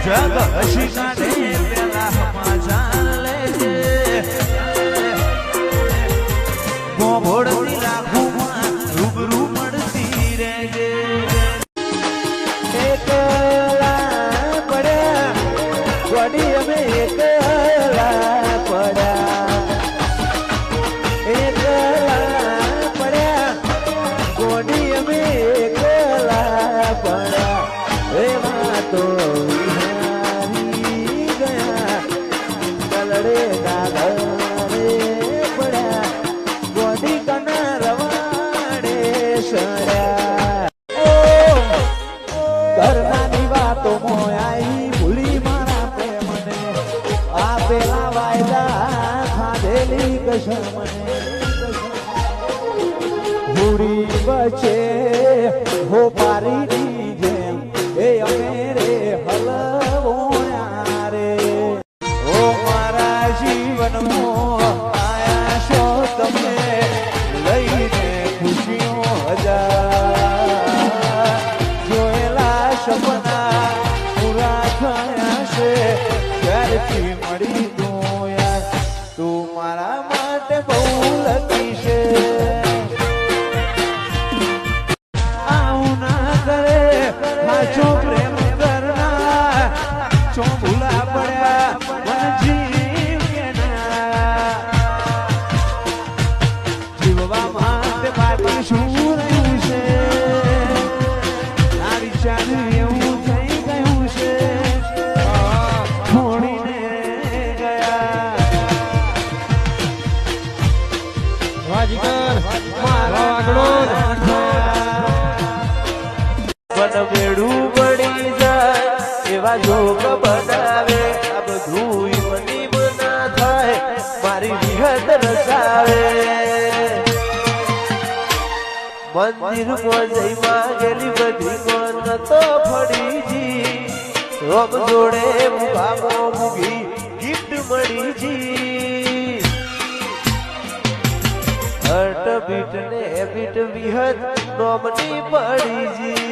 જગ હસી કાઢે પેલા ગોડી અમે એકલા પડ્યા ગોડી અમે એકલા પડ્યા એમાં તો વિહારી ગયા કલડે દાદરે પડ્યા ગોડી કના રવાડે સડ્યા ઘરનાની વાતો મોયાઈ ભૂલી મારા પ્રેમને આપેલા વાયદા ખાધેલી કસમ મને હુડી બચે હો પારીની જેમ એ અમે રે હલવોયા રે ઓ મારા જીવનમાં આયા છો તમે લઈને ખુશીઓ હજાર જોયેલા સપના પૂરા થયા છે ક્યારથી મળી તું યાર તું મારા માટે બહુ લકી છે जो प्रेम करना जो भूला पड़ा मन जीव के ना जीववा माटे बाटी શું રહ્યું છે તારી ચાંદની એવું થઈ ગયું છે છોડીને ગયા વાજીકર મારો આગળો બેડું પડી જાય એવા જોગ બનાવે આ બધું મની બના થાય મારી વિહત રસાવે મંદિરમાં જઈ માંગેલી બધી મન તો ફળીજી રોમ જોડે મુભામાં મૂગી ગિફ્ટ મળીજી હટ બીટ ને બીટ વિહત નોમની પડીજી